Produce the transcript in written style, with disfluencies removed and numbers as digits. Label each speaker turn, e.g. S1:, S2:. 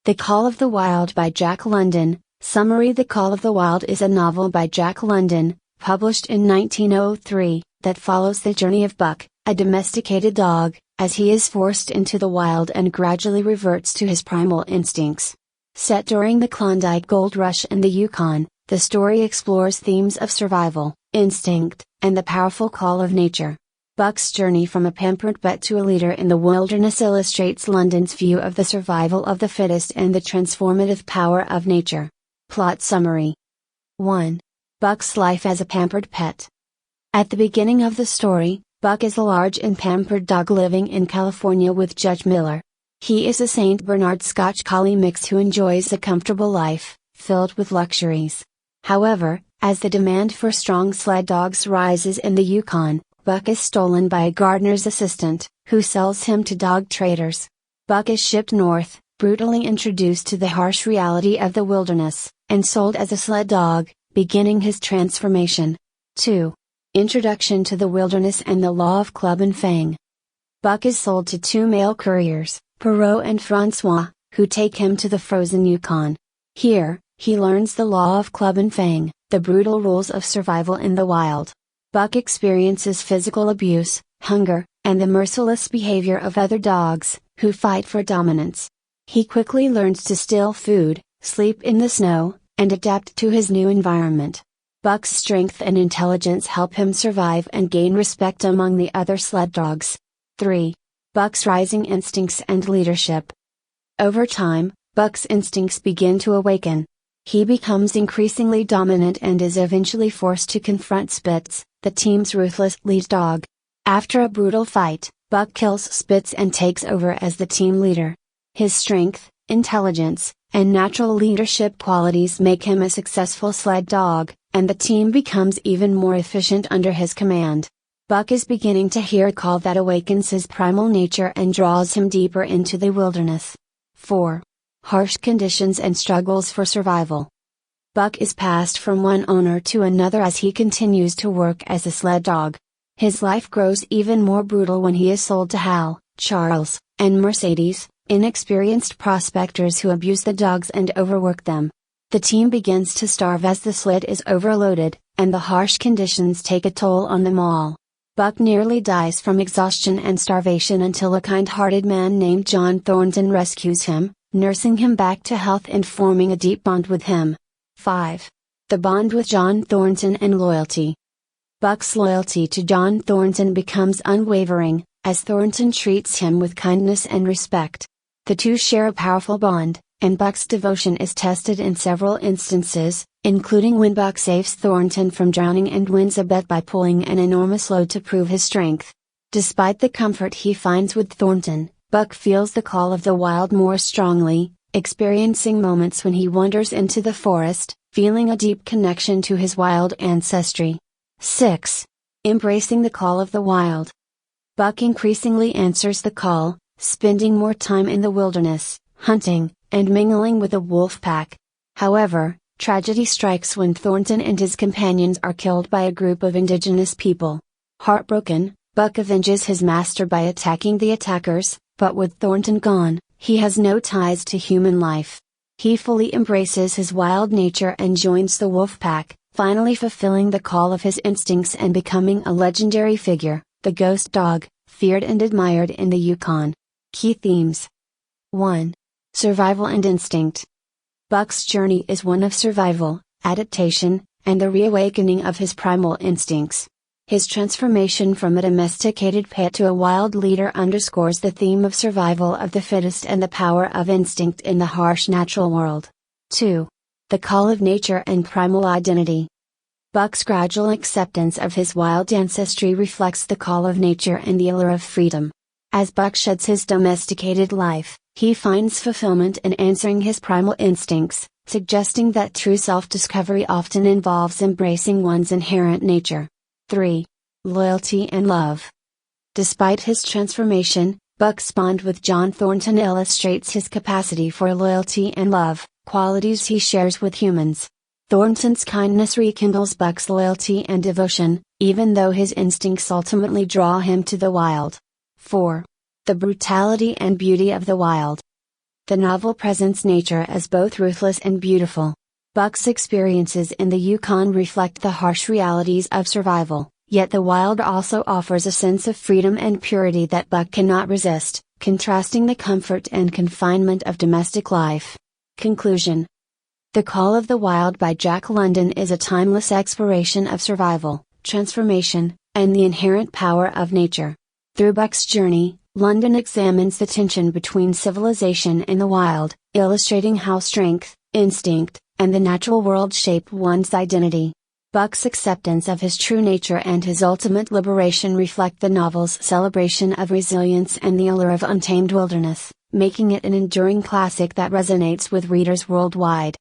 S1: The Call of the Wild by Jack London. Summary: The Call of the Wild is a novel by Jack London, published in 1903, that follows the journey of Buck, a domesticated dog, as he is forced into the wild and gradually reverts to his primal instincts. Set during the Klondike Gold Rush in the Yukon, the story explores themes of survival, instinct, and the powerful call of nature. Buck's journey from a pampered pet to a leader in the wilderness illustrates London's view of the survival of the fittest and the transformative power of nature. Plot summary. 1. Buck's life as a pampered pet. At the beginning of the story, Buck is a large and pampered dog living in California with Judge Miller. He is a Saint Bernard Scotch Collie mix who enjoys a comfortable life, filled with luxuries. However, as the demand for strong sled dogs rises in the Yukon, Buck is stolen by a gardener's assistant, who sells him to dog traders. Buck is shipped north, brutally introduced to the harsh reality of the wilderness, and sold as a sled dog, beginning his transformation. 2. Introduction to the wilderness and the law of club and fang. Buck is sold to two male couriers, Perrault and Francois, who take him to the frozen Yukon. Here, he learns the law of club and fang, the brutal rules of survival in the wild. Buck experiences physical abuse, hunger, and the merciless behavior of other dogs, who fight for dominance. He quickly learns to steal food, sleep in the snow, and adapt to his new environment. Buck's strength and intelligence help him survive and gain respect among the other sled dogs. 3. Buck's rising instincts and leadership. Over time, Buck's instincts begin to awaken. He becomes increasingly dominant and is eventually forced to confront Spitz, the team's ruthless lead dog. After a brutal fight, Buck kills Spitz and takes over as the team leader. His strength, intelligence, and natural leadership qualities make him a successful sled dog, and the team becomes even more efficient under his command. Buck is beginning to hear a call that awakens his primal nature and draws him deeper into the wilderness. 4. Harsh conditions and struggles for survival. Buck is passed from one owner to another as he continues to work as a sled dog. His life grows even more brutal when he is sold to Hal, Charles, and Mercedes, inexperienced prospectors who abuse the dogs and overwork them. The team begins to starve as the sled is overloaded, and the harsh conditions take a toll on them all. Buck nearly dies from exhaustion and starvation until a kind-hearted man named John Thornton rescues him, nursing him back to health and forming a deep bond with him. 5. The bond with John Thornton and loyalty. Buck's loyalty to John Thornton becomes unwavering, as Thornton treats him with kindness and respect. The two share a powerful bond, and Buck's devotion is tested in several instances, including when Buck saves Thornton from drowning and wins a bet by pulling an enormous load to prove his strength. Despite the comfort he finds with Thornton, Buck feels the call of the wild more strongly, experiencing moments when he wanders into the forest, feeling a deep connection to his wild ancestry. 6. Embracing the call of the wild. Buck increasingly answers the call, spending more time in the wilderness, hunting, and mingling with the wolf pack. However, tragedy strikes when Thornton and his companions are killed by a group of indigenous people. Heartbroken, Buck avenges his master by attacking the attackers, but with Thornton gone, he has no ties to human life. He fully embraces his wild nature and joins the wolf pack, finally fulfilling the call of his instincts and becoming a legendary figure, the ghost dog, feared and admired in the Yukon. Key themes. 1. Survival and instinct. Buck's journey is one of survival, adaptation, and the reawakening of his primal instincts. His transformation from a domesticated pet to a wild leader underscores the theme of survival of the fittest and the power of instinct in the harsh natural world. 2. The call of nature and primal identity. Buck's gradual acceptance of his wild ancestry reflects the call of nature and the allure of freedom. As Buck sheds his domesticated life, he finds fulfillment in answering his primal instincts, suggesting that true self-discovery often involves embracing one's inherent nature. 3. Loyalty and love. Despite his transformation, Buck's bond with John Thornton illustrates his capacity for loyalty and love, qualities he shares with humans. Thornton's kindness rekindles Buck's loyalty and devotion, even though his instincts ultimately draw him to the wild. 4. The brutality and beauty of the wild. The novel presents nature as both ruthless and beautiful. Buck's experiences in the Yukon reflect the harsh realities of survival, yet the wild also offers a sense of freedom and purity that Buck cannot resist, contrasting the comfort and confinement of domestic life. Conclusion. The Call of the Wild by Jack London is a timeless exploration of survival, transformation, and the inherent power of nature. Through Buck's journey, London examines the tension between civilization and the wild, illustrating how strength, instinct, and the natural world shape one's identity. Buck's acceptance of his true nature and his ultimate liberation reflect the novel's celebration of resilience and the allure of untamed wilderness, making it an enduring classic that resonates with readers worldwide.